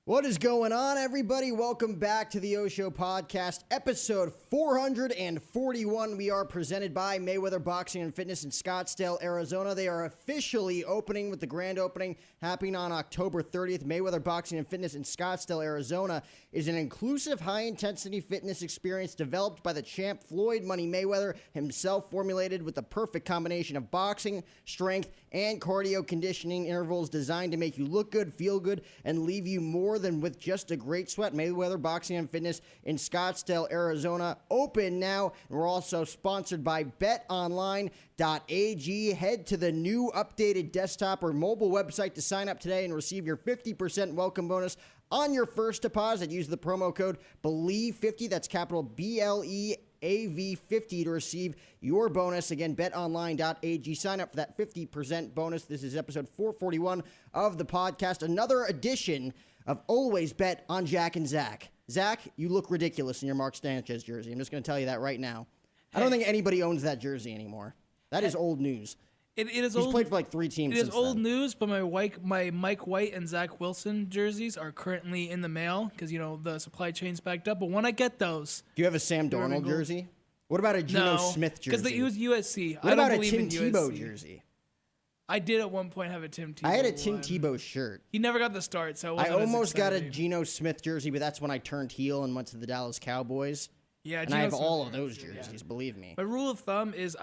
What is going on, everybody? Welcome back to the O Show Podcast, episode 441. We are presented by Mayweather Boxing and Fitness in Scottsdale, Arizona. They are officially opening with the grand opening happening on October 30th. Mayweather Boxing and Fitness in Scottsdale, Arizona is an inclusive, high-intensity fitness experience developed by the champ Floyd Money Mayweather himself, formulated with the perfect combination of boxing, strength, and cardio conditioning intervals designed to make you look good, feel good, and leave you more than with just a great sweat. Mayweather Boxing and Fitness in Scottsdale, Arizona, open now. And we're also sponsored by BetOnline.ag. Head to the new updated desktop or mobile website to sign up today and receive your 50% welcome bonus on your first deposit. Use the promo code BELIEVE50, that's capital BLEAV50 to receive your bonus. Again, betonline.ag. Sign up for that 50% bonus. This is episode 441 of the podcast. Another edition of Always Bet on Jack and Zach. Zach, you look ridiculous in your Mark Sanchez jersey. I'm just going to tell you that right now. I don't think anybody owns that jersey anymore. That is old news. It is He's old. played for like 3 teams. It is old then. news, but my Mike White and Zach Wilson jerseys are currently in the mail because the supply chain's backed up. But when I get those, do you have a Sam Darnold jersey? What about a Geno Smith jersey? Because he was USC. What about a Tim Tebow jersey? I did at one point have a Tim Tebow. I had a Tim Tebow shirt. He never got the start, so I almost got a Geno Smith jersey, but that's when I turned heel and went to the Dallas Cowboys. Yeah, and I have all of those jerseys, believe me. My rule of thumb is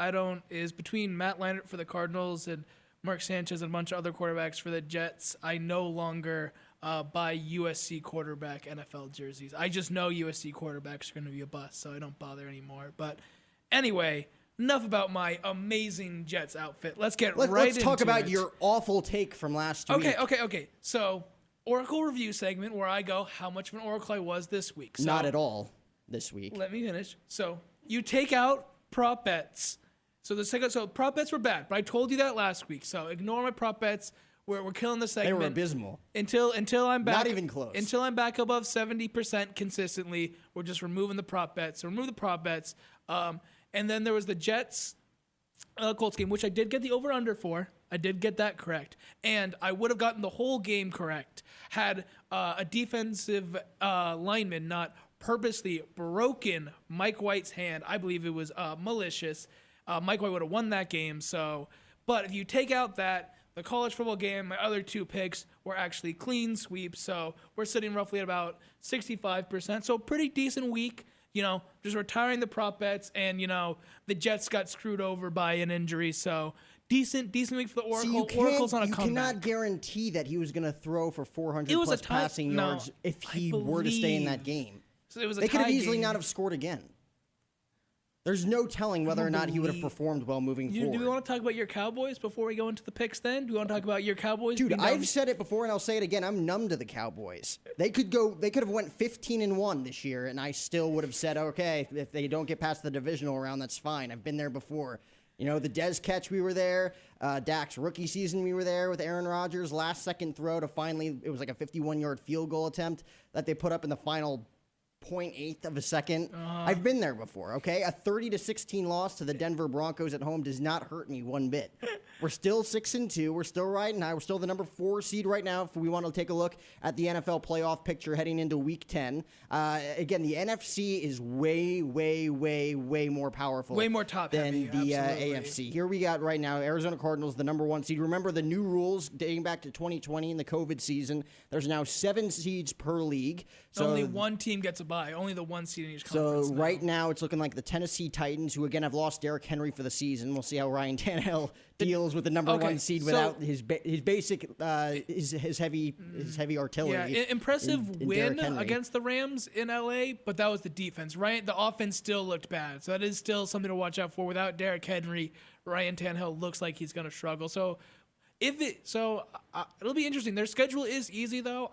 between Matt Leinart for the Cardinals and Mark Sanchez and a bunch of other quarterbacks for the Jets, I no longer buy USC quarterback NFL jerseys. I just know USC quarterbacks are going to be a bust, so I don't bother anymore. But anyway, enough about my amazing Jets outfit. Let's talk about your awful take from last week. Okay. So, Oracle review segment where I go how much of an Oracle I was this week. So, not at all this week. Let me finish. So, you take out prop bets. So prop bets were bad, but I told you that last week. So ignore my prop bets. We're killing the segment. They were abysmal. Until I'm back. Not even close. Until I'm back above 70% consistently, we're just removing the prop bets. So remove the prop bets. And then there was the Jets Colts game, which I did get the over-under for. I did get that correct. And I would have gotten the whole game correct had a defensive lineman not purposely broken Mike White's hand. I believe it was malicious. Mike White would have won that game. But if you take out the college football game, my other 2 picks were actually clean sweeps. So we're sitting roughly at about 65%. So pretty decent week. Just retiring the prop bets, and the Jets got screwed over by an injury. So decent week for the Oracle. Oracle's on a comeback. You cannot guarantee that he was going to throw for 400 plus passing yards if he were to stay in that game. So it was they could have easily not have scored again. There's no telling whether or not he would have performed well moving forward. Do we want to talk about your Cowboys before we go into the picks then? Do we want to talk about your Cowboys? Dude, I've said it before and I'll say it again. I'm numb to the Cowboys. They could have went 15-1 this year and I still would have said, okay, if they don't get past the divisional round, that's fine. I've been there before. The Dez catch, we were there. Dak's rookie season, we were there with Aaron Rodgers. Last second throw to finally, it was like a 51-yard field goal attempt that they put up in the final 0.8 of a second. I've been there before, okay? A 30-16 loss to the Denver Broncos at home does not hurt me one bit. We're still 6-2. We're still riding high. We're still the number 4 seed right now if we want to take a look at the NFL playoff picture heading into Week 10. Again, the NFC is way, way, way, way more powerful. Way more top than the AFC. Here we got right now Arizona Cardinals, the number 1 seed. Remember the new rules dating back to 2020 in the COVID season. There's now 7 seeds per league. So only one team gets a bye. Only the 1 seed in each conference. So right now it's looking like the Tennessee Titans, who again have lost Derrick Henry for the season. We'll see how Ryan Tannehill deals with the number 1 seed without his heavy artillery. Yeah, impressive win against the Rams in LA, but that was the defense, right? The offense still looked bad, so that is still something to watch out for. Without Derrick Henry, Ryan Tannehill looks like he's going to struggle. So it'll be interesting. Their schedule is easy though.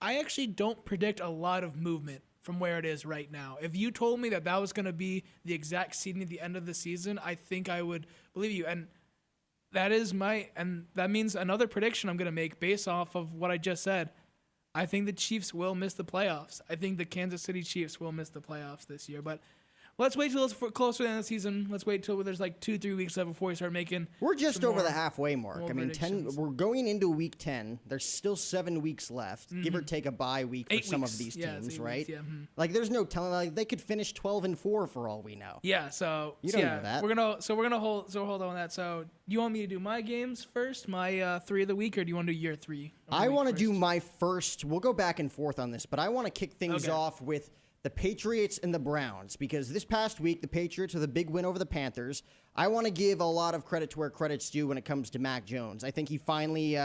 I actually don't predict a lot of movement from where it is right now. If you told me that was going to be the exact seeding at the end of the season, I think I would believe you. And that means another prediction I'm going to make based off of what I just said. I think the Chiefs will miss the playoffs. I think the Kansas City Chiefs will miss the playoffs this year. But let's wait till it's closer to the end of the season. Let's wait till there's like 2-3 weeks left before we start making. We're just over the halfway mark. I mean, predictions. we're going into week 10. There's still 7 weeks left, give or take a bye week for some of these teams, right? Weeks, Like, there's no telling. Like, they could finish 12-4 for all we know. Yeah. So you don't know that. We're gonna hold on that. So you want me to do my games first, my 3 of the week, or do you want to do your 3? I want to do my first. We'll go back and forth on this, but I want to kick things off with the Patriots and the Browns, because this past week, the Patriots with a big win over the Panthers. I want to give a lot of credit to where credit's due when it comes to Mac Jones. I think he finally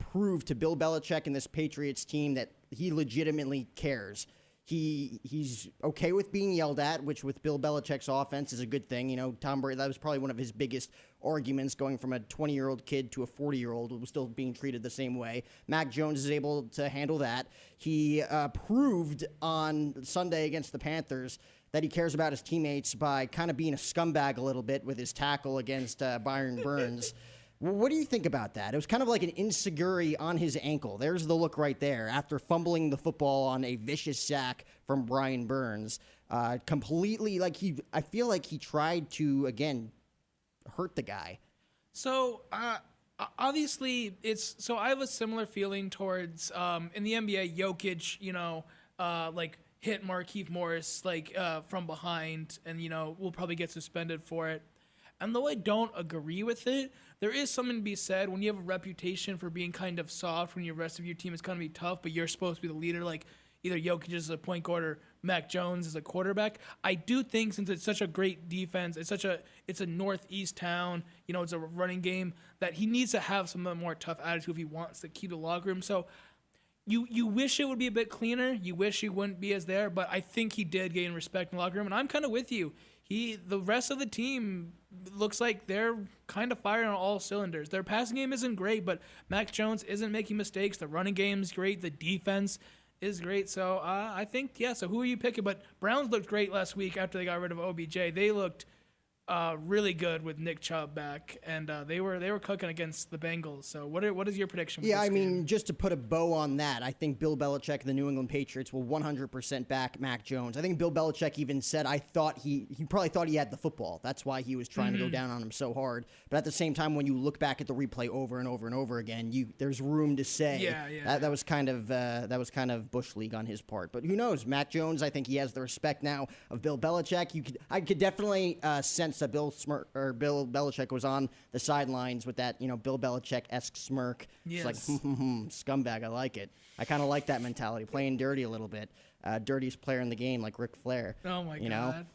proved to Bill Belichick and this Patriots team that he legitimately cares. He's okay with being yelled at, which with Bill Belichick's offense is a good thing. You know, Tom Brady, that was probably one of his biggest arguments, going from a 20-year-old kid to a 40-year-old who was still being treated the same way. Mac Jones is able to handle that. He proved on Sunday against the Panthers that he cares about his teammates by kind of being a scumbag a little bit with his tackle against Byron Burns. What do you think about that? It was kind of like an enziguri on his ankle. There's the look right there after fumbling the football on a vicious sack from Brian Burns. Completely, I feel like he tried to, again, hurt the guy. So, obviously, I have a similar feeling towards, in the NBA, Jokic, hit Markieff Morris, from behind, and, will probably get suspended for it. And though I don't agree with it, there is something to be said when you have a reputation for being kind of soft when the rest of your team is going to be tough, but you're supposed to be the leader, like either Jokic is a point guard or Mac Jones is a quarterback. I do think since it's such a great defense, it's a northeast town, it's a running game, that he needs to have some of the more tough attitude if he wants to keep the locker room. So you wish it would be a bit cleaner. You wish he wouldn't be as there, but I think he did gain respect in the locker room, and I'm kind of with you. The rest of the team looks like they're kind of firing on all cylinders. Their passing game isn't great, but Mac Jones isn't making mistakes. The running game is great. The defense is great. So I think, so who are you picking? But Browns looked great last week after they got rid of OBJ. They looked really good with Nick Chubb back, and they were cooking against the Bengals. So what is your prediction? Yeah, I mean, just to put a bow on that, I think Bill Belichick and the New England Patriots will 100% back Mac Jones. I think Bill Belichick even said, I thought he probably thought he had the football. That's why he was trying to go down on him so hard. But at the same time, when you look back at the replay over and over and over again, there's room to say that was kind of Bush League on his part. But who knows? Mac Jones, I think he has the respect now of Bill Belichick. I could definitely sense that Bill Belichick was on the sidelines with that, Bill Belichick-esque smirk. Yes. It's like, scumbag, I like it. I kind of like that mentality, playing dirty a little bit. Dirtiest player in the game, like Ric Flair. Oh, my God.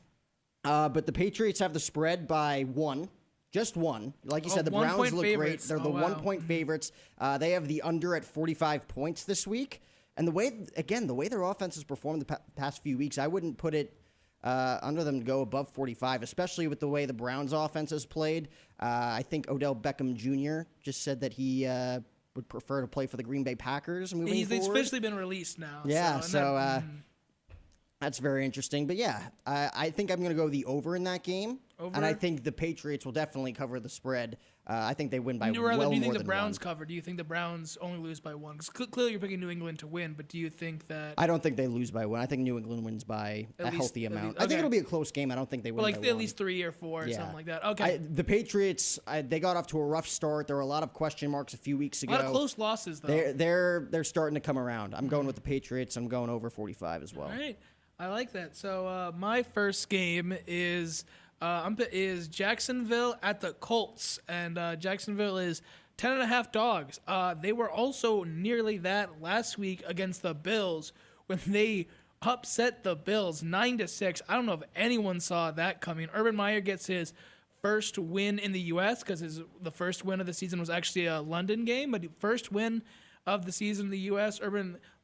But the Patriots have the spread by 1. Just 1. Like you said, the Browns look great. They're the 1-point favorites. They have the under at 45 points this week. And the way their offense has performed the past few weeks, I wouldn't put it under them to go above 45, especially with the way the Browns offense has played. I think Odell Beckham Jr. just said that he would prefer to play for the Green Bay Packers moving forward. He's officially been released now. Yeah, that's very interesting. But yeah, I think I'm going to go the over in that game. And I think the Patriots will definitely cover the spread. I think they win by well more than 1. Do you think the Browns cover? Do you think the Browns only lose by 1? Because clearly you're picking New England to win, but do you think that... I don't think they lose by 1. I think New England wins by a healthy amount. I think it'll be a close game. I don't think they win by 1. At least 3 or 4 or something like that. Okay. The Patriots, they got off to a rough start. There were a lot of question marks a few weeks ago. A lot of close losses, though. They're starting to come around. I'm going with the Patriots. I'm going over 45 as well. All right. I like that. So my first game is Jacksonville at the Colts, and Jacksonville is 10.5 dogs. They were also nearly that last week against the Bills when they upset the Bills 9-6. I don't know if anyone saw that coming. Urban Meyer gets his first win in the U.S. because the first win of the season was actually a London game, but first win of the season in the U.S.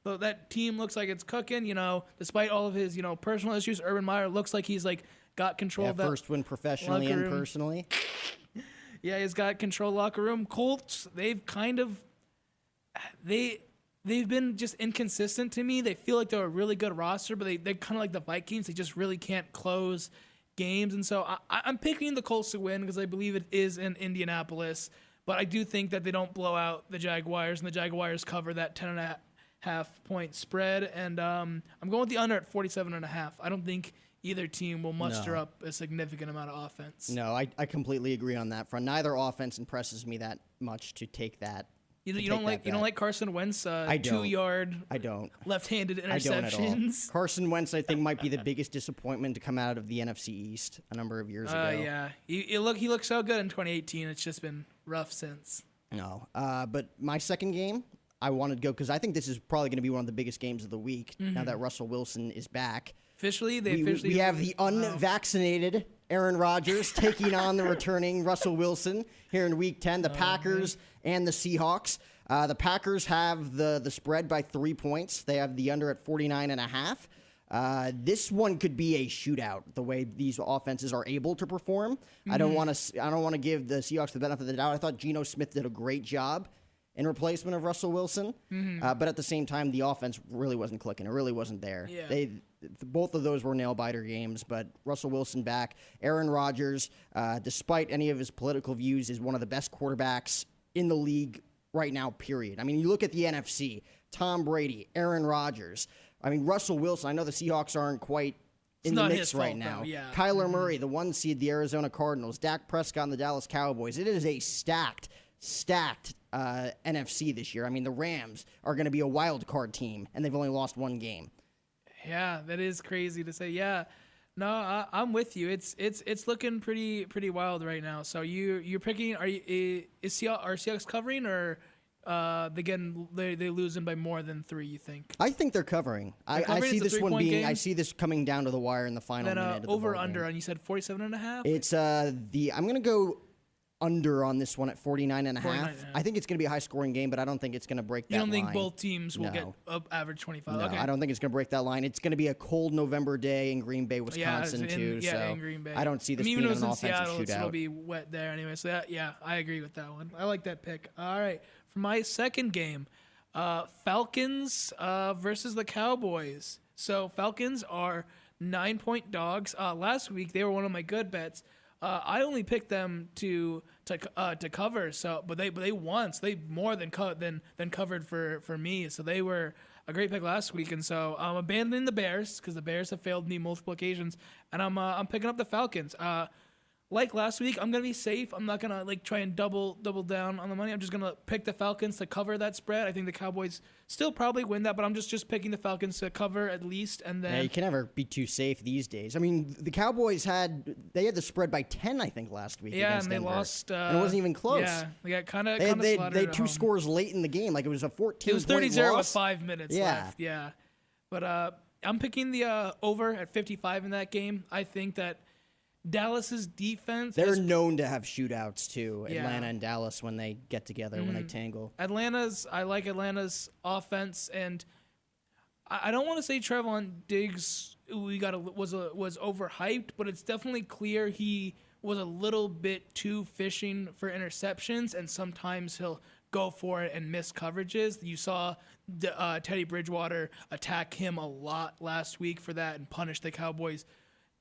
That team looks like it's cooking, despite all of his, personal issues. Urban Meyer looks like he's got control of that first win professionally and personally. Yeah, he's got control of the locker room. Colts, they've been just inconsistent to me. They feel like they're a really good roster, but they're kind of like the Vikings. They just really can't close games. And so I'm picking the Colts to win because I believe it is in Indianapolis. But I do think that they don't blow out the Jaguars, and the Jaguars cover that 10.5 point spread. And I'm going with the under at 47.5. I don't think either team will muster up a significant amount of offense. No, I completely agree on that front. Neither offense impresses me that much to take that. You don't like Carson Wentz 2-yard left-handed interceptions. I don't at all. Carson Wentz, I think, might be the biggest disappointment to come out of the NFC East a number of years ago. Yeah, he looked so good in 2018. It's just been rough since. No, but my second game, I wanted to go because I think this is probably going to be one of the biggest games of the week now that Russell Wilson is back. We have the unvaccinated Aaron Rodgers taking on the returning Russell Wilson here in Week 10. The Packers and the Seahawks. The Packers have the spread by 3 points. They have the under at 49.5. This one could be a shootout. The way these offenses are able to perform. I don't want to give the Seahawks the benefit of the doubt. I thought Geno Smith did a great job in replacement of Russell Wilson. But at the same time, the offense really wasn't clicking. It really wasn't there. Yeah. Both of those were nail-biter games, but Russell Wilson back. Aaron Rodgers, despite any of his political views, is one of the best quarterbacks in the league right now, period. I mean, you look at the NFC, Tom Brady, Aaron Rodgers. I mean, Russell Wilson, I know the Seahawks aren't quite in the mix right now. Kyler Murray, the 1 seed, the Arizona Cardinals. Dak Prescott and the Dallas Cowboys. It is a stacked NFC this year. I mean, the Rams are going to be a wild card team, and they've only lost 1 game. Yeah, that is crazy to say. Yeah, no, I'm with you. It's looking pretty wild right now. So you're picking? Are Seahawks covering or they losing by more than 3? You think? I think they're covering. I see this one being. Game? I see this coming down to the wire in the final minute. Of the over under, and you said 47.5. It's I'm gonna go under on this one at 49.5. I think it's going to be a high-scoring game, but I don't think it's going to break that line. You don't think both teams will get average 25? No, okay. I don't think it's going to break that line. It's going to be a cold November day in Green Bay, Wisconsin, too. Yeah, in Green Bay. I don't see this being an offensive Seattle, shootout. It'll be wet there anyway. So, I agree with that one. I like that pick. All right. For my second game, Falcons versus the Cowboys. So, Falcons are 9-point dogs. Last week, they were one of my good bets. I only picked them to cover, but they won. So they more than covered for me. So they were a great pick last week, and so I'm abandoning the Bears because the Bears have failed me multiple occasions, and I'm picking up the Falcons. Like last week, I'm gonna be safe. I'm not gonna try and double down on the money. I'm just gonna pick the Falcons to cover that spread. I think the Cowboys still probably win that, but I'm just picking the Falcons to cover at least. And then you can never be too safe these days. I mean, the Cowboys had the spread by 10, I think, last week. Yeah, against and they Denver. lost. And it wasn't even close. Yeah, they got kind of. They had 2 scores late in the game. Like it was a 14. It was 30-0 loss. with 5 minutes left. Yeah, but I'm picking the over at 55 in that game. I think that Dallas's defense. They're known to have shootouts too. Atlanta and Dallas when they get together, when they tangle. I like Atlanta's offense, and I don't want to say Trevon Diggs was overhyped, but it's definitely clear he was a little bit too fishing for interceptions, and sometimes he'll go for it and miss coverages. You saw Teddy Bridgewater attack him a lot last week for that and punish the Cowboys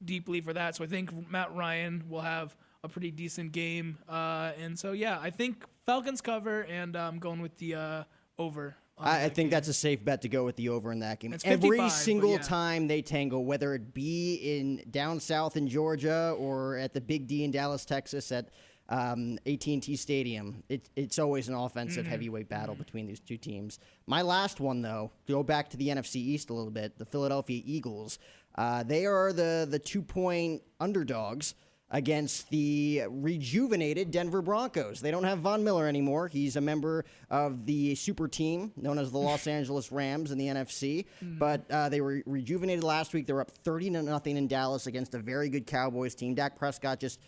deeply for that. So I think Matt Ryan will have a pretty decent game. And so, I think Falcons cover, and I'm going with the over. I think that's a safe bet to go with the over in that game. It's Every single time they tangle, whether it be in down south in Georgia or at the Big D in Dallas, Texas at AT&T Stadium, it's always an offensive heavyweight battle between these two teams. My last one, though, go back to the NFC East a little bit, the Philadelphia Eagles. They are the 2-point underdogs against the rejuvenated Denver Broncos. They don't have Von Miller anymore. He's a member of the super team known as the Los Angeles Rams in the NFC. But they were rejuvenated last week. They were up 30-0 in Dallas against a very good Cowboys team. Dak Prescott just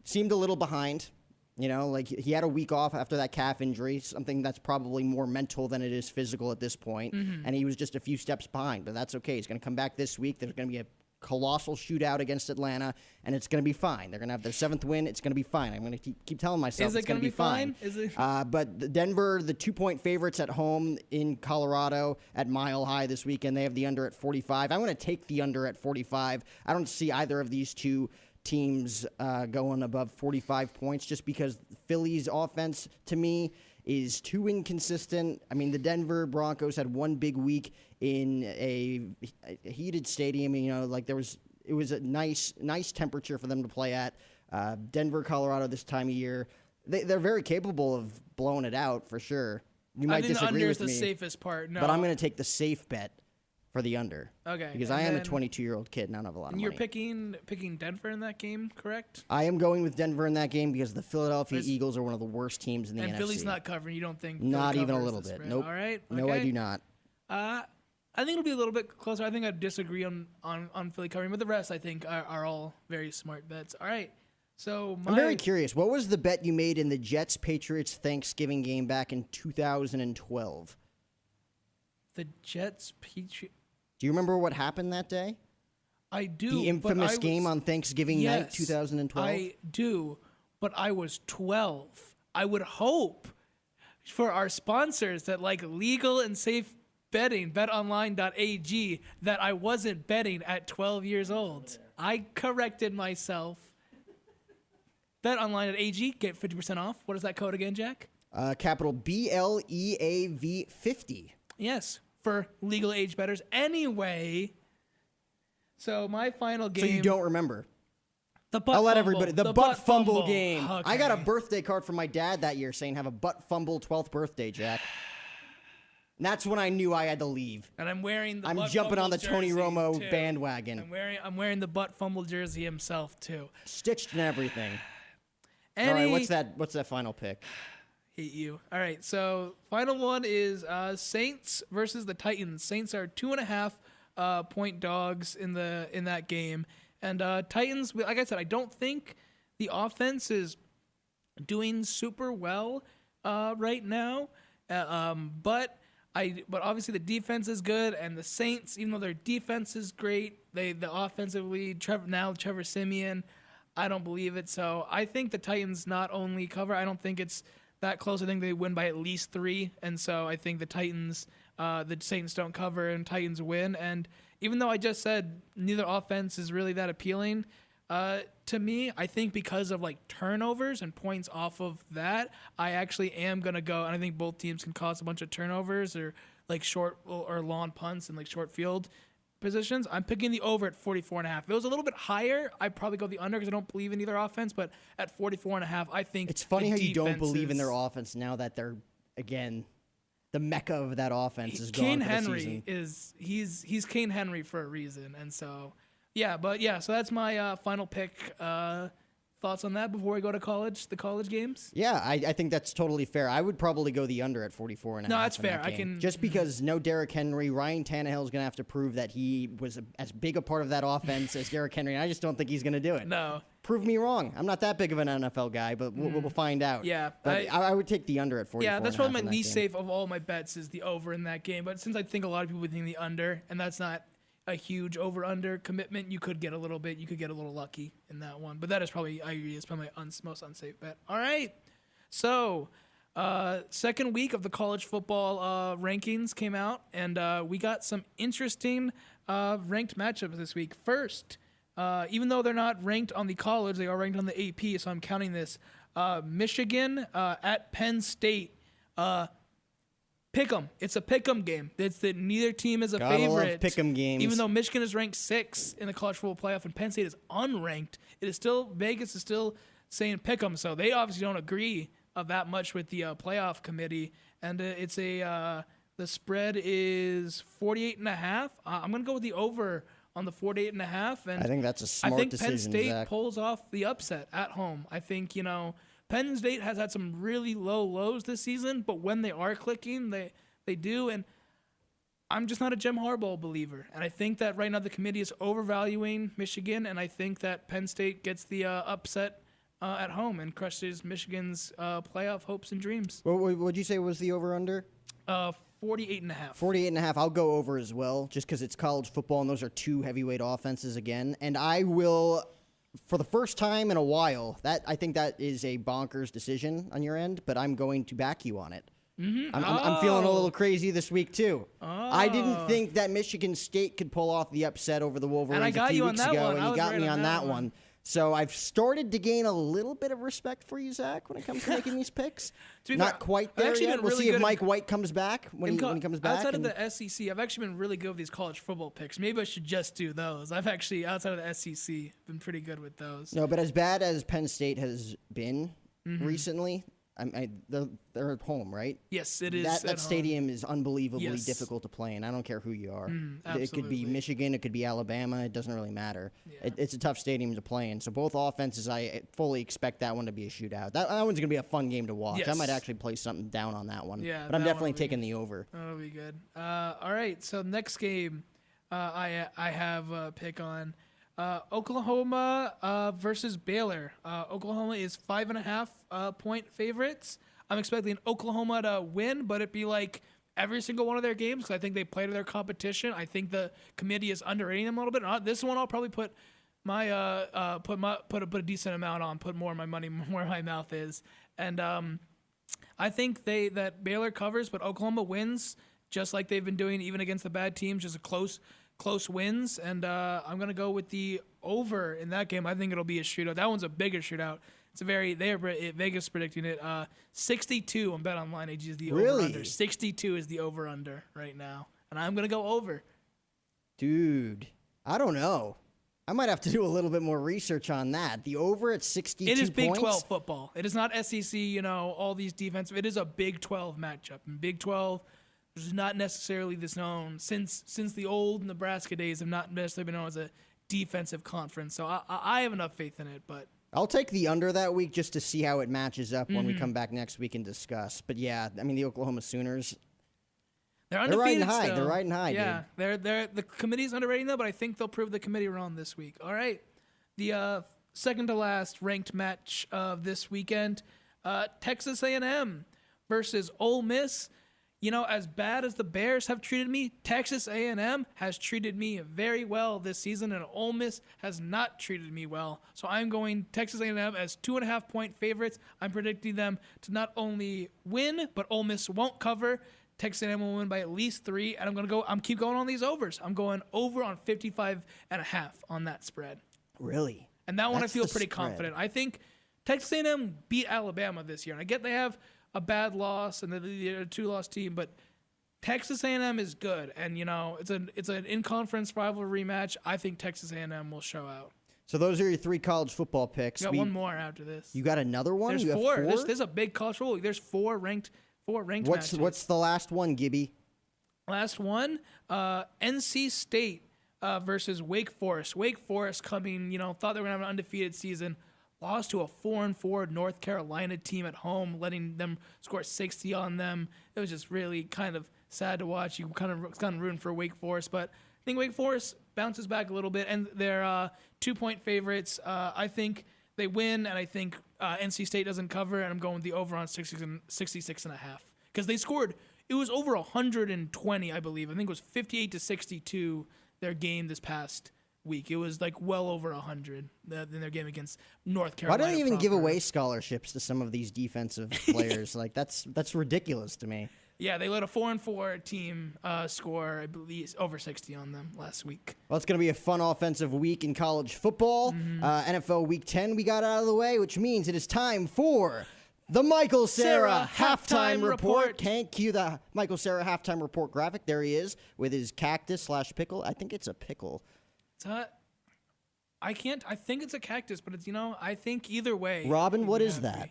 seemed a little behind. You know, like he had a week off after that calf injury, something that's probably more mental than it is physical at this point. And he was just a few steps behind, but that's okay. He's going to come back this week. There's going to be a colossal shootout against Atlanta, and it's going to be fine. They're going to have their 7th win. It's going to be fine. I'm going to keep telling myself it's going to be fine. Is it? But Denver, the 2-point favorites at home in Colorado at Mile High this weekend. They have the under at 45. I'm going to take the under at 45. I don't see either of these two teams going above 45 points just because Philly's offense, to me, is too inconsistent. I mean, the Denver Broncos had one big week in a heated stadium. You know, like there was it was a nice temperature for them to play at. Denver, Colorado this time of year, they're very capable of blowing it out for sure. You might disagree with me. I think the under is the safest part. No. But I'm going to take the safe bet for the under. Okay. Because I am a 22-year-old kid and I don't have a lot of money. And you're picking Denver in that game, correct? I am going with Denver in that game because the Philadelphia Eagles are one of the worst teams in the NFC. And Philly's not covering. You don't think? Not even a little bit. Nope. All right. Okay. No, I do not. I think it'll be a little bit closer. I think I'd disagree on Philly covering, but the rest I think are all very smart bets. All right. So I'm very curious. What was the bet you made in the Jets-Patriots Thanksgiving game back in 2012? The Jets-Patriots. Do you remember what happened that day? I do. The infamous game on Thanksgiving night, 2012? I do, but I was 12. I would hope for our sponsors that like legal and safe betting, betonline.ag, that I wasn't betting at 12 years old. I corrected myself. BetOnline.ag, get 50% off. What is that code again, Jack? Capital BLEAV 50. Yes, for legal age bettors. Anyway, so my final game. So you don't remember? I'll let everybody. The butt fumble game. Okay. I got a birthday card from my dad that year saying have a butt fumble 12th birthday, Jack. And that's when I knew I had to leave. And I'm wearing the I'm butt jumping on the fumble Tony jersey, Romo too. bandwagon. I'm wearing the butt fumble jersey himself too. Stitched and everything. All right, what's that final pick? Hate you. All right, so final one is Saints versus the Titans. Saints are 2.5 point dogs in that game, and Titans. Like I said, I don't think the offense is doing super well right now, but obviously the defense is good, and the Saints, even though their defense is great, the offensively Trevor Siemian. I don't believe it. So I think the Titans not only cover, I don't think it's that close. I think they win by at least 3. And so I think the Saints don't cover and Titans win. And even though I just said neither offense is really that appealing, to me, I think because of like turnovers and points off of that, I actually am going to go. And I think both teams can cause a bunch of turnovers or like short or long punts and like short field positions. I'm picking the over at 44.5. If it was a little bit higher, I'd probably go the under because I don't believe in either offense. But at 44.5, I think it's funny how you don't believe in their offense now that they're again the mecca of that offense is gone. Kane Henry he's Kane Henry for a reason, and so so that's my final pick. Thoughts on that before we go to the college games? Yeah, I think that's totally fair. I would probably go the under at 44.5. No, that's fair. That just because no Derrick Henry, Ryan Tannehill is going to have to prove that he was as big a part of that offense as Derrick Henry, and I just don't think he's going to do it. No. Prove me wrong. I'm not that big of an NFL guy, but we'll find out. Yeah. But I would take the under at 44.5. Yeah, that's probably my least safe of all my bets is the over in that game. But since I think a lot of people would think the under, and that's not a huge over-under commitment, you could get a little lucky in that one. But that is probably, I agree, it's probably my most unsafe bet. All right. So, second week of the college football rankings came out, and we got some interesting ranked matchups this week. First, even though they're not ranked on the college, they are ranked on the AP, so I'm counting this. Michigan at Penn State. Pick'em. It's a pick'em game. It's that neither team is a Gotta favorite. love pick'em games. Even though Michigan is ranked 6 in the college football playoff and Penn State is unranked, Vegas is still saying pick'em. So they obviously don't agree that much with the playoff committee. And the spread is 48.5. I'm gonna go with the over on the 48.5. And I think that's a smart decision. I think Penn State Zach. pulls off the upset at home. I think Penn State has had some really low lows this season, but when they are clicking, they do. And I'm just not a Jim Harbaugh believer. And I think that right now the committee is overvaluing Michigan, and I think that Penn State gets the upset at home and crushes Michigan's playoff hopes and dreams. What would you say was the over-under? 48.5. 48.5. I'll go over as well, just because it's college football, and those are two heavyweight offenses again. And I will... For the first time in a while, I think that is a bonkers decision on your end, but I'm going to back you on it. Mm-hmm. I'm feeling a little crazy this week, too. I didn't think that Michigan State could pull off the upset over the Wolverines a few weeks ago, and you got me on that one. So I've started to gain a little bit of respect for you, Zach, when it comes to making these picks. Not quite there yet. We'll see if Mike White comes back when he comes back. Outside of the SEC, I've actually been really good with these college football picks. Maybe I should just do those. I've actually, outside of the SEC, been pretty good with those. No, but as bad as Penn State has been recently, they're at home, right? Yes, it is. That stadium is unbelievably difficult to play in. I don't care who you are. It could be Michigan, it could be Alabama. It doesn't really matter. Yeah. It's a tough stadium to play in. So both offenses, I fully expect that one to be a shootout. That one's going to be a fun game to watch. Yes. I might actually play something down on that one. Yeah, but I'm definitely taking the over. That'll be good. All right, so next game I have a pick on. Oklahoma versus Baylor. Oklahoma is 5.5 point favorites. I'm expecting Oklahoma to win, but it'd be like every single one of their games because I think they play to their competition. I think the committee is underrating them a little bit. This one I'll probably put my put a decent amount on, put more of my money where my mouth is, and I think that Baylor covers, but Oklahoma wins just like they've been doing even against the bad teams, just a close wins, and I'm going to go with the over in that game. I think it'll be a shootout. That one's a bigger shootout. Vegas predicting it. 62 on BetOnline AG is the over-under. 62 is the over-under right now, and I'm going to go over. Dude, I don't know. I might have to do a little bit more research on that. The over at 62 points? It is Big 12 football. It is not SEC, all these defensive. It is a Big 12 matchup. And Big 12 is not necessarily this known since the old Nebraska days have not necessarily been known as a defensive conference. So I have enough faith in it, but I'll take the under that week just to see how it matches up when we come back next week and discuss. But yeah, I mean the Oklahoma Sooners, they're undefeated. They're riding high. Yeah, dude. the committee's underrating them, but I think they'll prove the committee wrong this week. All right, the second to last ranked match of this weekend, Texas A&M versus Ole Miss. As bad as the Bears have treated me, Texas A&M has treated me very well this season, and Ole Miss has not treated me well. So I'm going Texas A&M as 2.5 point favorites. I'm predicting them to not only win, but Ole Miss won't cover. Texas A&M will win by at least 3, and I'm keep going on these overs. I'm going over on 55.5 on that spread. Really? And that one I feel pretty confident. I think Texas A&M beat Alabama this year, and I get they have a bad loss and they're a 2-loss team, but Texas A&M is good, and it's an in-conference rivalry match. I think Texas A&M will show out. So those are your 3 college football picks. You got one more after this. You got another one? There's 4. There's a big college football league. There's 4 ranked matches. What's the last one, Gibby? Last one, NC State versus Wake Forest. Wake Forest coming, thought they were going to have an undefeated season. Lost to a 4-4 North Carolina team at home, letting them score 60 on them. It was just really kind of sad to watch. You kind of rooting for Wake Forest, but I think Wake Forest bounces back a little bit, and they're 2-point favorites. I think they win, and I think NC State doesn't cover, and I'm going with the over on 66.5 because they scored. It was over 120, I believe. I think it was 58-62 their game this past week. It was like well over 100 in their game against North Carolina. Why don't you even give away scholarships to some of these defensive players? Like that's ridiculous to me. Yeah, they let a 4-4 team score, I believe, over 60 on them last week. Well, it's going to be a fun offensive week in college football. NFL Week 10 we got out of the way, which means it is time for the Michael Cera halftime report. Can't cue the Michael Cera halftime report graphic. There he is with his cactus/pickle. I think it's a pickle. I think it's a cactus, but it's, I think either way. Robin, what is that?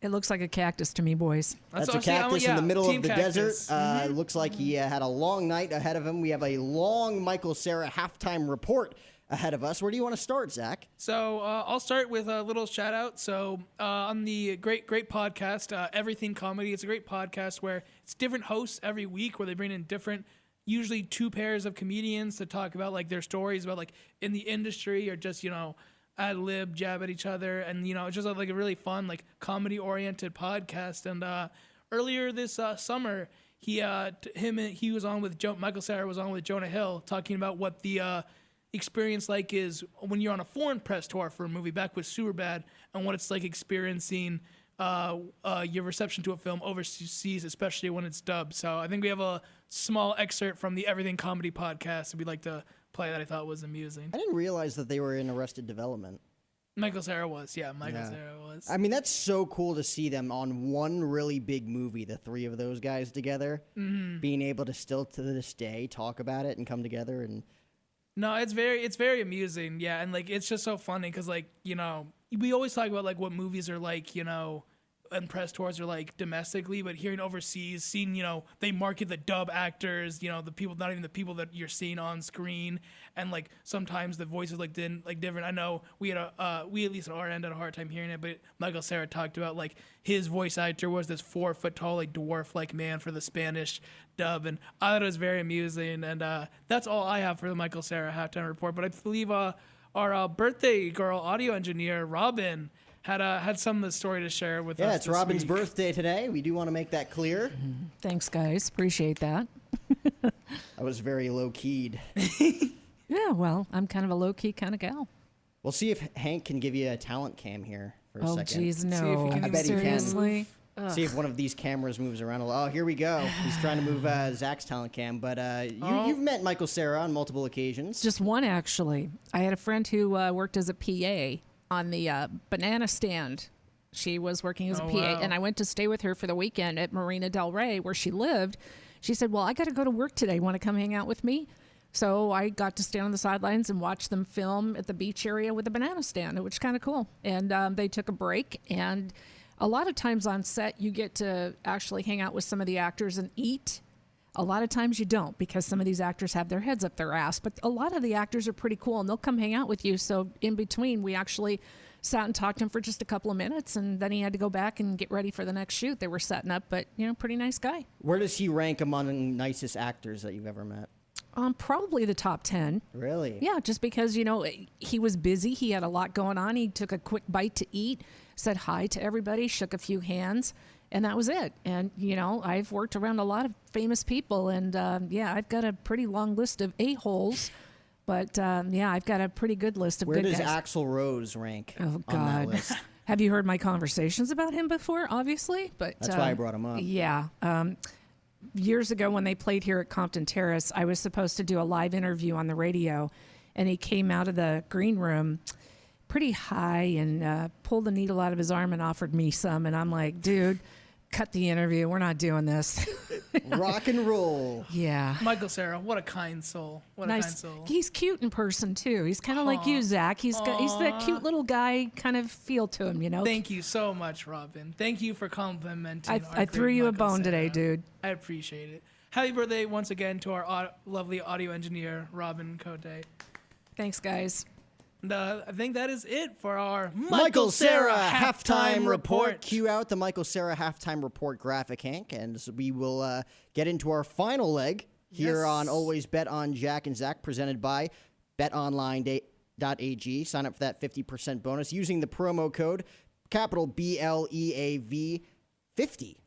It looks like a cactus to me, boys. That's a cactus in the middle of the desert. It looks like he had a long night ahead of him. We have a long Michael Cera halftime report ahead of us. Where do you want to start, Zach? So I'll start with a little shout out. So on the great podcast, Everything Comedy, it's a great podcast where it's different hosts every week where they bring in different, usually 2 pairs of comedians to talk about like their stories about like in the industry or just, ad lib, jab at each other. And, it's just like a really fun, like comedy oriented podcast. And earlier this summer, he was on with Michael Cera was on with Jonah Hill talking about what the experience like is when you're on a foreign press tour for a movie back with Superbad and what it's like experiencing your reception to a film overseas, especially when it's dubbed. So I think we have a small excerpt from the Everything Comedy podcast that we'd like to play that I thought was amusing. I didn't realize that they were in Arrested Development. Michael Cera was. Yeah, Michael Cera was. I mean, that's so cool to see them on one really big movie, the three of those guys together, being able to still to this day talk about it and come together. And No, it's very amusing. Yeah, and like it's just so funny because like we always talk about like what movies are like and press tours are like domestically, but hearing overseas, seeing they market the dub actors, the people, not even the people that you're seeing on screen, and like sometimes the voices like different. I know we at least at our end had a hard time hearing it, but Michael Cera talked about like his voice actor was this 4 foot tall like dwarf like man for the Spanish dub, and I thought it was very amusing. And that's all I have for the Michael Cera halftime report. But I believe our birthday girl audio engineer Robin had some of the story to share with us. Yeah, it's Robin's week. birthday today. We do want to make that clear. Thanks, guys. Appreciate that. I was very low-keyed. Yeah, well, I'm kind of a low-key kind of gal. We'll see if Hank can give you a talent cam here for a Oh, second. geez, no. See if you can I bet he can. Seriously? See if one of these cameras moves around a lot. Oh, here we go. He's trying to move Zach's talent cam. But you've met Michael Cera on multiple occasions. Just one, actually. I had a friend who worked as a PA on the banana stand. She was working as a PA, wow. and I went to stay with her for the weekend at Marina Del Rey, where she lived. She said, well, I got to go to work today. Want to come hang out with me? So I got to stand on the sidelines and watch them film at the beach area with the banana stand, which is kind of cool. And they took a break, and a lot of times on set, you get to actually hang out with some of the actors and eat. A lot of times you don't, because some of these actors have their heads up their ass. But a lot of the actors are pretty cool, and they'll come hang out with you. So in between, we actually sat and talked to him for just a couple of minutes, and then he had to go back and get ready for the next shoot. They were setting up, but, pretty nice guy. Where does he rank among the nicest actors that you've ever met? Probably the top 10. Really? Yeah, just because, he was busy. He had a lot going on. He took a quick bite to eat, said hi to everybody, shook a few hands, and that was it. And, I've worked around a lot of famous people, and, I've got a pretty long list of a-holes, but, I've got a pretty good list of Where good does guys. Axl Rose rank Oh, on that God. list? Have you heard my conversations about him before? Obviously, but That's why I brought him up. Yeah. Years ago when they played here at Compton Terrace, I was supposed to do a live interview on the radio, and he came out of the green room pretty high and pulled the needle out of his arm and offered me some. And I'm like, dude, cut the interview. We're not doing this. Rock and roll. Yeah. Michael Cera, what a kind soul. What a kind soul. He's cute in person too. He's kind of like you, Zach. He's that cute little guy kind of feel to him, Thank you so much, Robin. Thank you for complimenting. I threw you a bone today, dude. I appreciate it. Happy birthday once again to our lovely audio engineer, Robin Cote. Thanks, guys. And, I think that is it for our Michael Cera halftime report. Cue out the Michael Cera halftime report graphic, Hank, and so we will get into our final leg here Yes. on Always Bet on Jack and Zach, presented by BetOnline.ag. Sign up for that 50% bonus using the promo code capital BLEAV 50.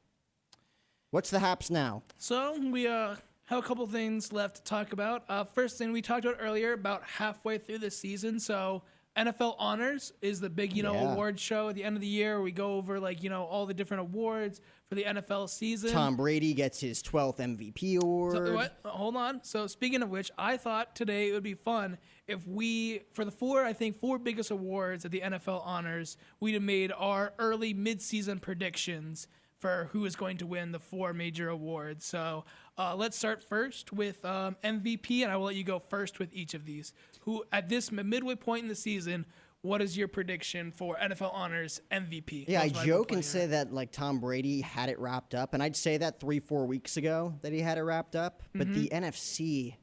What's the haps now? So we have a couple things left to talk about. First thing we talked about earlier, about halfway through the season. So NFL Honors is the big, award show at the end of the year. We go over all the different awards for the NFL season. Tom Brady gets his 12th MVP award. So, what? Hold on. So speaking of which, I thought today it would be fun if we, for the four biggest awards at the NFL Honors, we'd have made our early mid-season predictions for who is going to win the four major awards. So let's start first with MVP, and I will let you go first with each of these. Who, at this midway point in the season, what is your prediction for NFL Honors MVP? Yeah, I Most joke valuable and say player. that Tom Brady had it wrapped up, and I'd say that 3-4 weeks ago that he had it wrapped up. But the NFC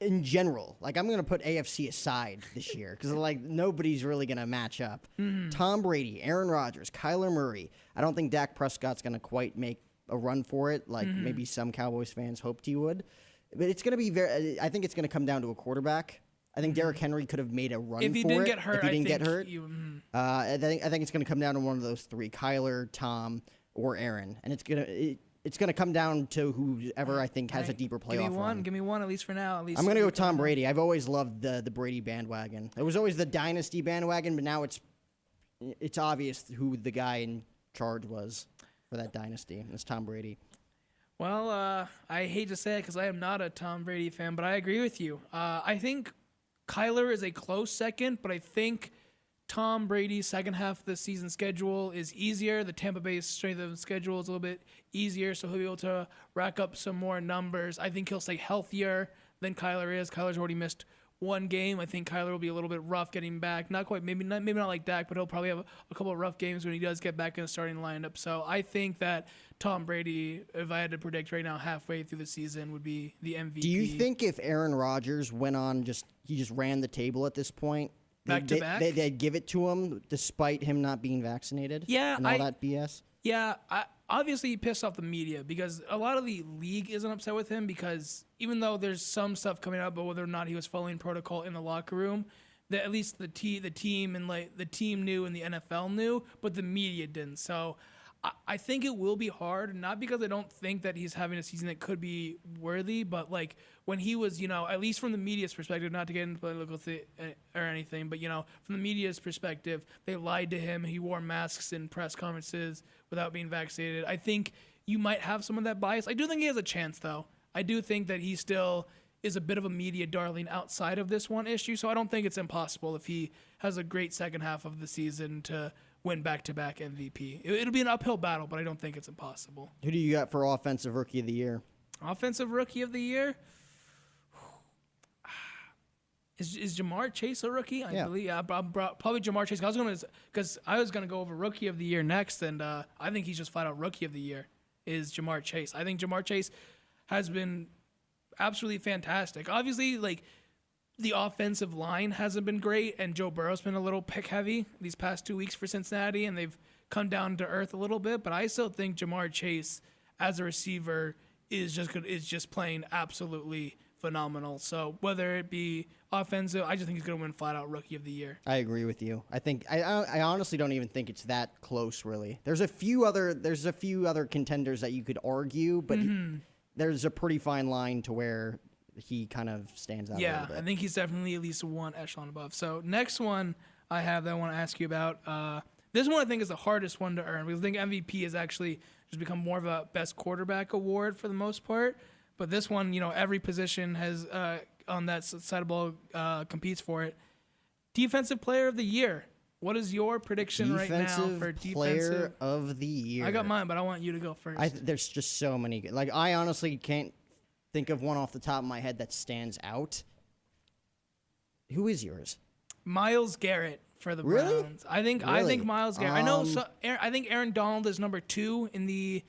in general, I'm going to put AFC aside this year because nobody's really going to match up. Tom Brady, Aaron Rodgers, Kyler Murray. I don't think Dak Prescott's going to quite make a run for it maybe some Cowboys fans hoped he would. But it's going to be I think it's going to come down to a quarterback. I think Derrick Henry could have made a run If he for didn't it get hurt, if he didn't get think hurt. I think it's going to come down to one of those three: Kyler, Tom, or Aaron, and it's going to come down to whoever I think has a deeper playoff run. Give me one, at least for now. At least I'm going to go with Tom Brady. I've always loved the Brady bandwagon. It was always the dynasty bandwagon, but now it's obvious who the guy in charge was for that dynasty. It's Tom Brady. Well, I hate to say it because I am not a Tom Brady fan, but I agree with you. I think Kyler is a close second, but I think Tom Brady's second half of the season schedule is easier. The Tampa Bay strength of the schedule is a little bit easier, so he'll be able to rack up some more numbers. I think he'll stay healthier than Kyler is. Kyler's already missed one game. I think Kyler will be a little bit rough getting back. Not quite, maybe not like Dak, but he'll probably have a couple of rough games when he does get back in the starting lineup. So I think that Tom Brady, if I had to predict right now, halfway through the season, would be the MVP. Do you think if Aaron Rodgers went on, he just ran the table at this point, back to back, they'd give it to him despite him not being vaccinated? Yeah, and all that BS. Yeah, obviously he pissed off the media because a lot of the league isn't upset with him because even though there's some stuff coming out about whether or not he was following protocol in the locker room, that at least the team and the team knew and the NFL knew, but the media didn't. So I think it will be hard, not because I don't think that he's having a season that could be worthy, but when he was, at least from the media's perspective, not to get into political or anything, but from the media's perspective, they lied to him. He wore masks in press conferences without being vaccinated. I think you might have some of that bias. I do think he has a chance, though. I do think that he still is a bit of a media darling outside of this one issue, so I don't think it's impossible if he has a great second half of the season to win back-to-back MVP. It'll be an uphill battle, but I don't think it's impossible. Who do you got for Offensive Rookie of the Year? Offensive Rookie of the Year? Is Jamar Chase a rookie? I believe, probably Jamar Chase. Because I was gonna go over Rookie of the Year next, and I think he's just flat out Rookie of the Year is Jamar Chase. I think Jamar Chase has been absolutely fantastic. Obviously, the offensive line hasn't been great, and Joe Burrow's been a little pick heavy these past 2 weeks for Cincinnati, and they've come down to earth a little bit. But I still think Jamar Chase as a receiver is just playing absolutely phenomenal. So whether it be offensive, I just think he's going to win flat out Rookie of the Year. I agree with you. I think I honestly don't even think it's that close. Really, there's a few other contenders that you could argue, but there's a pretty fine line to where he kind of stands out a little bit. I think he's definitely at least one echelon above. So next one I have that I want to ask you about. This one I think is the hardest one to earn because I think MVP has actually just become more of a best quarterback award for the most part. But this one, every position has on that side of the ball competes for it. Defensive Player of the Year. What is your prediction right now for Defensive Player of the Year? I got mine, but I want you to go first. There's just so many good. I honestly can't think of one off the top of my head that stands out. Who is yours? Myles Garrett for the Really? Browns. I think Myles Garrett. I know. I think Aaron Donald is number 2 in the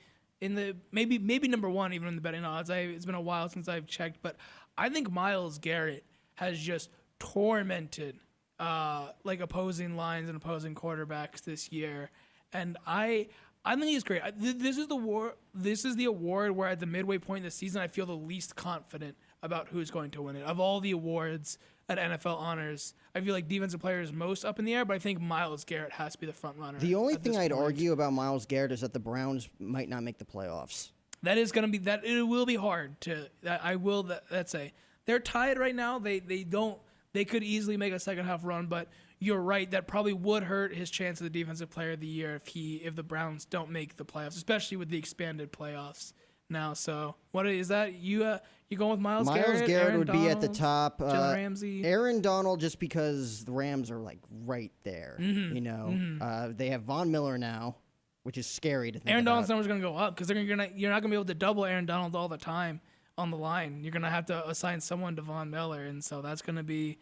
maybe number 1 even in the betting odds. It's been a while since I've checked, but I think Myles Garrett has just tormented opposing lines and opposing quarterbacks this year, and I think he's great. This is the award where at the midway point of the season I feel the least confident about who's going to win it. Of all the awards at NFL honors, I feel like Defensive Player is most up in the air, but I think Myles Garrett has to be the front runner. The only thing I'd argue about Myles Garrett is that the Browns might not make the playoffs. That is going to be that. It will be hard to. That's say they're tied right now. They could easily make a second half run, but you're right. That probably would hurt his chance of the Defensive Player of the Year if the Browns don't make the playoffs, especially with the expanded playoffs now. So what is that? You going with Myles Garrett? Myles Garrett Aaron would Donald, be at the top. Jalen Ramsey. Aaron Donald, just because the Rams are right there. They have Von Miller now, which is scary to think Aaron about. Donald's numbers going to go up because you're not going to be able to double Aaron Donald all the time on the line. You're going to have to assign someone to Von Miller, and so that's going to be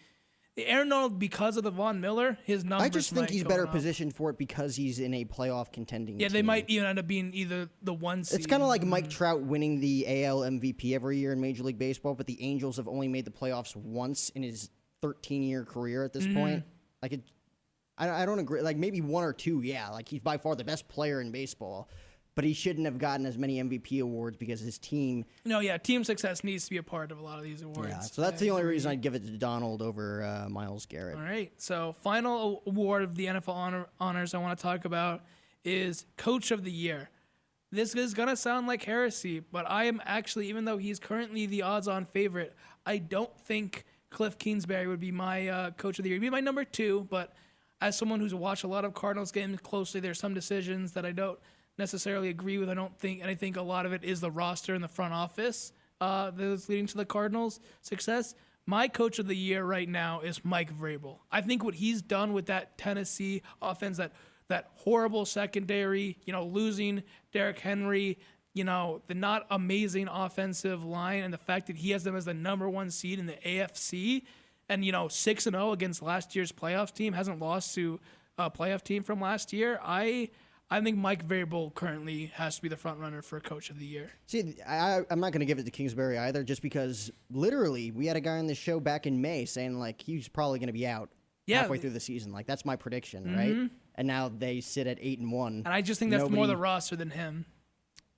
Aaron Donald because of the Von Miller. His numbers. I just think he's better positioned for it because he's in a playoff contending. Yeah, team. they might even end up being either the 1 seed. It's kind of like Mike Trout winning the AL MVP every year in Major League Baseball, but the Angels have only made the playoffs once in his 13-year career at this point. I don't agree. Maybe 1 or 2, yeah. He's by far the best player in baseball, but he shouldn't have gotten as many MVP awards because his team. No, yeah, team success needs to be a part of a lot of these awards. Yeah, so that's the only reason I'd give it to Donald over Myles Garrett. All right, so final award of the NFL honors I want to talk about is Coach of the Year. This is going to sound like heresy, but I am actually, even though he's currently the odds-on favorite, I don't think Cliff Kingsbury would be my Coach of the Year. He'd be my number 2, but as someone who's watched a lot of Cardinals games closely, there's some decisions that I don't necessarily agree with. I think a lot of it is the roster and the front office, that's leading to the Cardinals' success. My coach of the year right now is Mike Vrabel. I think what he's done with that Tennessee offense, that horrible secondary, losing Derrick Henry, the not amazing offensive line, and the fact that he has them as the number 1 seed in the AFC, and 6-0 against last year's playoffs team, hasn't lost to a playoff team from last year. I think Mike Vrabel currently has to be the front runner for Coach of the Year. See, I'm not going to give it to Kingsbury either, just because literally we had a guy on this show back in May saying he's probably going to be out halfway through the season. That's my prediction, right? And now they sit at 8-1. And I just think that's more the roster than him.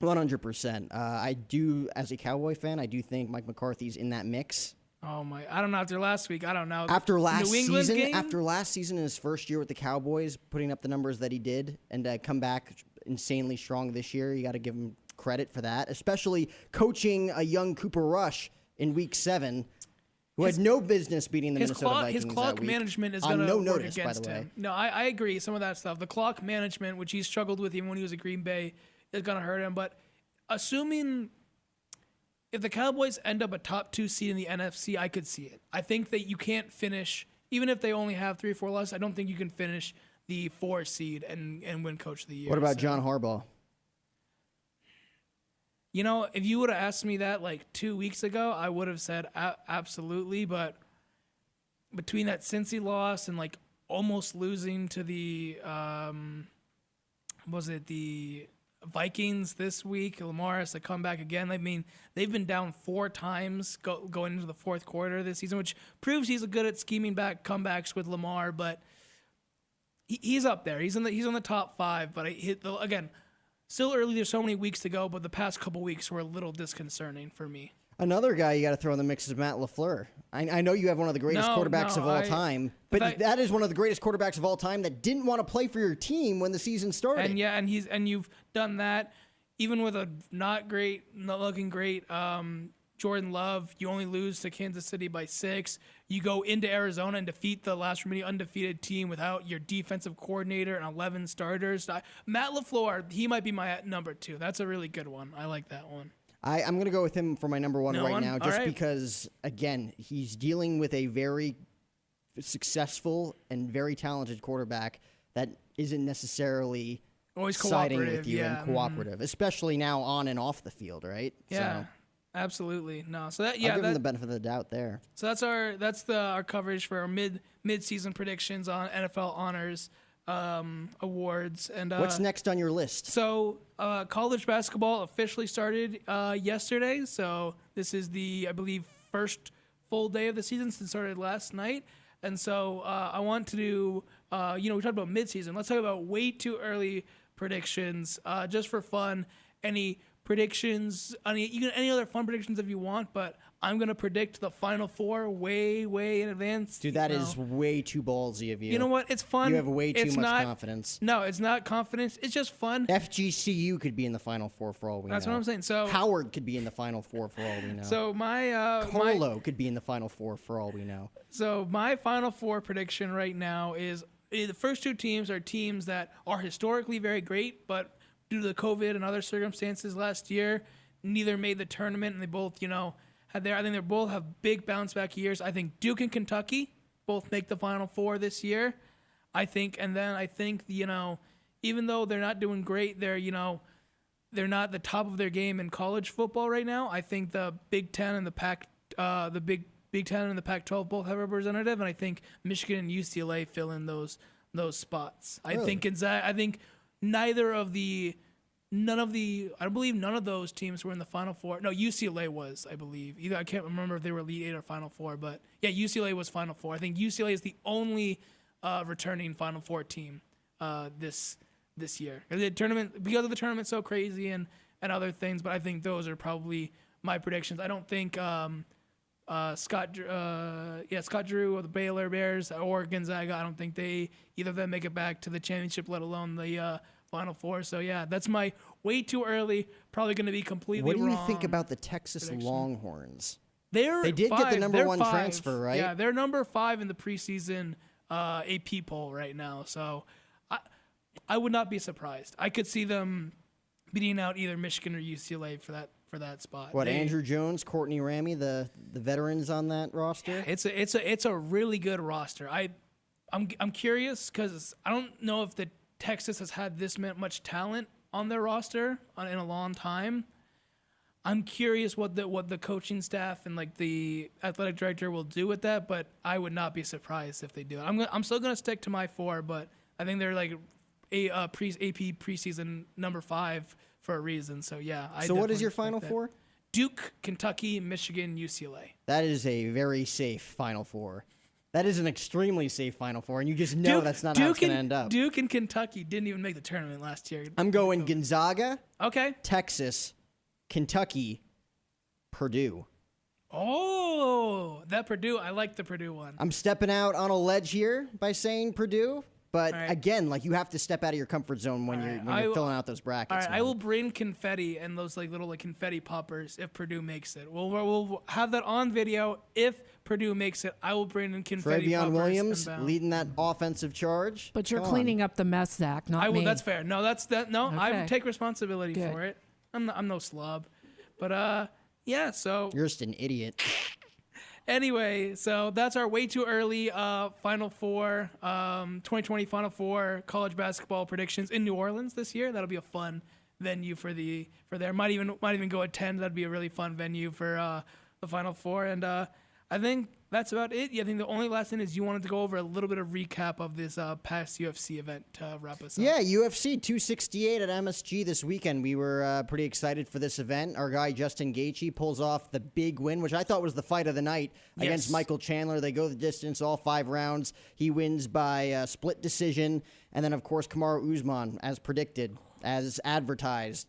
100%. I do, as a Cowboy fan, I do think Mike McCarthy's in that mix. Oh my! I don't know. After last week, I don't know. After last season, in his first year with the Cowboys, putting up the numbers that he did, and come back insanely strong this year, you got to give him credit for that. Especially coaching a young Cooper Rush in Week 7, who had no business beating the Minnesota Vikings. His clock that week. management is going to work against by the way. him. No, I agree. Some of that stuff, the clock management, which he struggled with even when he was at Green Bay, is going to hurt him. But assuming if the Cowboys end up a top 2 seed in the NFC, I could see it. I think that you can't finish, even if they only have 3 or 4 losses, I don't think you can finish the 4 seed and win Coach of the Year. What about John Harbaugh? If you would have asked me that 2 weeks ago, I would have said absolutely. But between that Cincy loss and almost losing to the the Vikings this week, Lamar has to come back again. I mean, they've been down 4 times going into the fourth quarter this season, which proves he's good at scheming back comebacks with Lamar. But he's up there. He's on the top 5. But again, still early. There's so many weeks to go. But the past couple weeks were a little disconcerting for me. Another guy you got to throw in the mix is Matt Lafleur. I know you have one of the greatest quarterbacks of all time, but that is one of the greatest quarterbacks of all time that didn't want to play for your team when the season started. And you've done that even with a not looking great Jordan Love. You only lose to Kansas City by 6. You go into Arizona and defeat the last remaining undefeated team without your defensive coordinator and 11 starters. Matt Lafleur, he might be my number 2. That's a really good one. I like that one. I'm going to go with him for my number 1 now, just because, again, he's dealing with a very successful and very talented quarterback that isn't necessarily always siding with you and cooperative, especially now on and off the field, right? Yeah, absolutely. No, so I'll give him the benefit of the doubt there. So that's our coverage for our mid-season predictions on NFL Honors awards. And what's next on your list? So college basketball officially started yesterday. So this is I believe, first full day of the season since it started last night. And so I want to do, we talked about midseason. Let's talk about way too early predictions, just for fun. Any predictions? Any other fun predictions if you want, but I'm going to predict the Final Four way, way in advance. Dude, that is way too ballsy of you. You know what? It's fun. You have way too much confidence. No, it's not confidence. It's just fun. FGCU could be in the Final Four for all we know. That's what I'm saying. So Howard could be in the Final Four for all we know. So Carlo could be in the Final Four for all we know. So my Final Four prediction right now is the first 2 teams are teams that are historically very great, but due to the COVID and other circumstances last year, neither made the tournament, and they both, I think they both have big bounce back years. I think Duke and Kentucky both make the Final Four this year. I think, even though they're not doing great, they're not the top of their game in college football right now. I think the Big Ten and the Big Ten and the Pac-12 both have a representative, and I think Michigan and UCLA fill in those spots. Really? I think I believe none of those teams were in the Final Four. No, UCLA was, I believe. I can't remember if they were Elite 8 or Final Four, but yeah, UCLA was Final Four. I think UCLA is the only returning Final Four team this year. The tournament, because of the tournament, so crazy and other things, but I think those are probably my predictions. I don't think Scott Drew or the Baylor Bears or Gonzaga, I don't think either of them make it back to the championship, let alone the Final Four. So yeah, that's my way too early. Probably going to be completely wrong. What do you think about the Texas Longhorns? They did get the number 1 transfer, right? Yeah, they're number 5 in the preseason AP poll right now. So I would not be surprised. I could see them beating out either Michigan or UCLA for for that spot. Andrew Jones, Courtney Ramey, the veterans on that roster? It's a really good roster. I'm curious because I don't know if the Texas has had this much talent on their roster in a long time. I'm curious what the coaching staff and like the athletic director will do with that, but I would not be surprised if they do it. I'm still gonna stick to my 4, but I think they're like AP preseason number 5 for a reason. So yeah. So what is your Final 4? Duke, Kentucky, Michigan, UCLA. That is a very safe Final 4. That is an extremely safe Final 4, and you just know that's not how it's going to end up. Duke and Kentucky didn't even make the tournament last year. I'm going Gonzaga, okay, Texas, Kentucky, Purdue. Oh, that Purdue. I like the Purdue one. I'm stepping out on a ledge here by saying Purdue. But right. again, like you have to step out of your comfort zone when you're filling out those brackets. All right, man. I will bring confetti and those like little like confetti poppers if Purdue makes it. We'll have that on video. If Purdue makes it, I will bring in confetti poppers. Travion Williams leading that offensive charge. But you're cleaning up the mess, Zach, not I will. me. That's fair. No, No, Okay. I take responsibility Good. for it. I'm no slob. But yeah. So You're just an idiot. anyway, so that's our way too early Final Four, 2020 Final Four college basketball predictions in New Orleans this year. That'll be a fun venue for there. Might even go attend. That'd be a really fun venue for the Final Four. And I think that's about it. Yeah, I think the only last thing is you wanted to go over a little bit of recap of this past UFC event to wrap us up. Yeah, UFC 268 at MSG this weekend. We were pretty excited for this event. Our guy Justin Gaethje pulls off the big win, which I thought was the fight of the night against Michael Chandler. They go the distance, all 5 rounds. He wins by split decision. And then, of course, Kamaru Usman, as predicted, as advertised,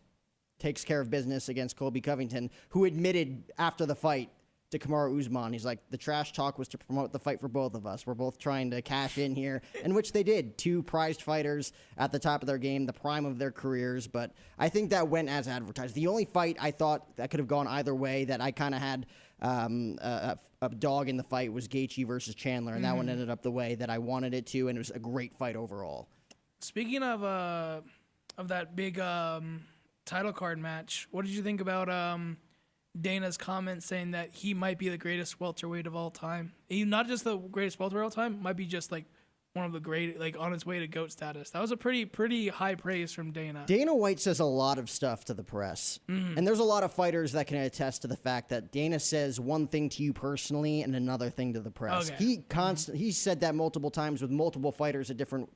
takes care of business against Colby Covington, who admitted after the fight to Kamaru Usman, he's like, the trash talk was to promote the fight for both of us. We're both trying to cash in here, and which they did. 2 prized fighters at the top of their game, the prime of their careers, but I think that went as advertised. The only fight I thought that could have gone either way that I kind of had a dog in the fight was Gaethje versus Chandler, and that one ended up the way that I wanted it to, and it was a great fight overall. Speaking of that big title card match, what did you think about Dana's comment saying that he might be the greatest welterweight of all time? He not just the greatest welterweight of all time, might be just like one of the great, like on his way to GOAT status. That was a pretty high praise from Dana. Dana White says a lot of stuff to the press. And there's a lot of fighters that can attest to the fact that Dana says one thing to you personally and another thing to the press. Okay. He said that multiple times with multiple fighters at different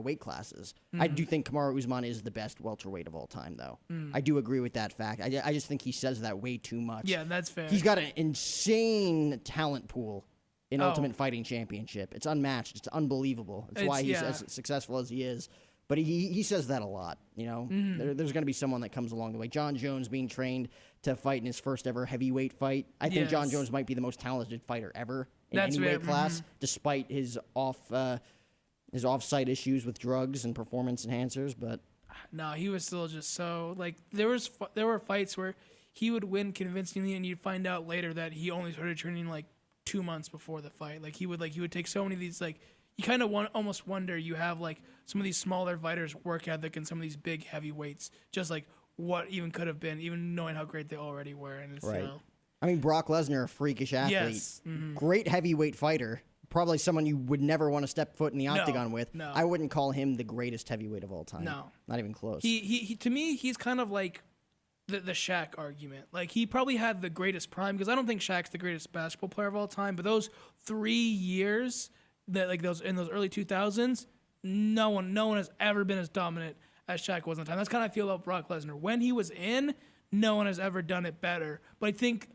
weight classes. I do think Kamaru Usman is the best welterweight of all time, though. I do agree with that fact. I just think he says that way too much. Yeah, that's fair. He's got an insane talent pool in Ultimate Fighting Championship. It's unmatched. It's unbelievable. It's why he's as successful as he is. But he says that a lot, you know. There's going to be someone that comes along the way. John Jones being trained to fight in his first ever heavyweight fight. I think John Jones might be the most talented fighter ever in any weight class, despite his off-site issues with drugs and performance enhancers. But no, he was still just so like there were fights where he would win convincingly, and you'd find out later that he only started training like 2 months before the fight. Like he would take so many of these, like you kind of almost wonder you have like some of these smaller fighters' work ethic and some of these big heavyweights, just like what even could have been, even knowing how great they already were. And it's, right. You know, I mean, Brock Lesnar, a freakish athlete, yes. Great heavyweight fighter, probably someone you would never want to step foot in the octagon with. No. I wouldn't call him the greatest heavyweight of all time. No, not even close. He to me, he's kind of like the Shaq argument. Like he probably had the greatest prime, because I don't think Shaq's the greatest basketball player of all time, but those 3 years that like those in those early 2000s, no one has ever been as dominant as Shaq was in the time. That's kind of how I feel about Brock Lesnar. When he was in, no one has ever done it better. But I think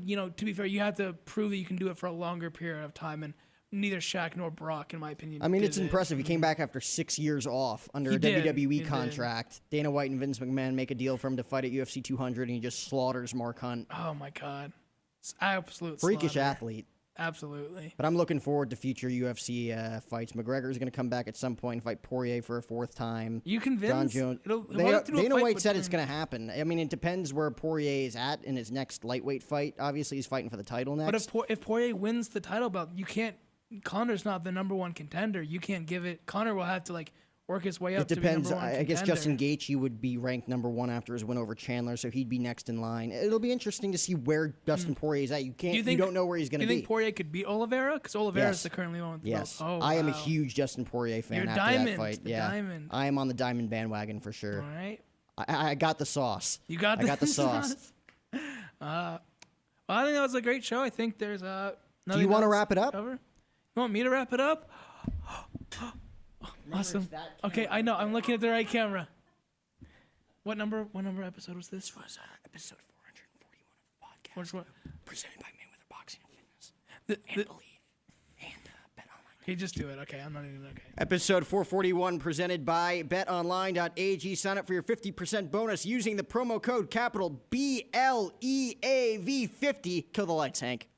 you know, to be fair, you have to prove that you can do it for a longer period of time, and neither Shaq nor Brock, in my opinion. I mean, it's impressive. He came back after 6 years off under a WWE contract. Dana White and Vince McMahon make a deal for him to fight at UFC 200, and he just slaughters Mark Hunt. Oh my God, it's absolute freakish slaughter. athlete. Absolutely. But I'm looking forward to future UFC fights. McGregor's going to come back at some point and fight Poirier for a 4th time. You convinced? John Jones. Dana White said it's going to happen. I mean, it depends where Poirier is at in his next lightweight fight. Obviously, he's fighting for the title next. But if Poirier wins the title belt, you can't. Connor's not the #1 contender. You can't give it. Connor will have to like work his way up. It depends. To be number one I guess contender. Justin Gaethje would be ranked number 1 after his win over Chandler, so he'd be next in line. It'll be interesting to see where Dustin Poirier is at. You don't know where he's going to be. Do you think Poirier could beat Oliveira? Because Oliveira is Yes. the currently one with the Yes, belt. Oh, I am a wow. huge Justin Poirier fan You're after diamond, that fight. the Yeah, diamond. I am on the diamond bandwagon for sure. All right. I got the sauce. You got I got the sauce. Well, I think that was a great show. I think there's Do you want to wrap it up? Cover. You want me to wrap it up? Awesome. Okay, I know. I'm looking at the right camera. What number episode was this? Was episode 441 of the podcast. What's what? Presented by Mayweather Boxing and Fitness. The- Believe. And BetOnline. Okay, just do it. Okay, I'm not even okay. Episode 441 presented by BetOnline.ag. Sign up for your 50% bonus using the promo code capital BLEAV50. Kill the lights, Hank.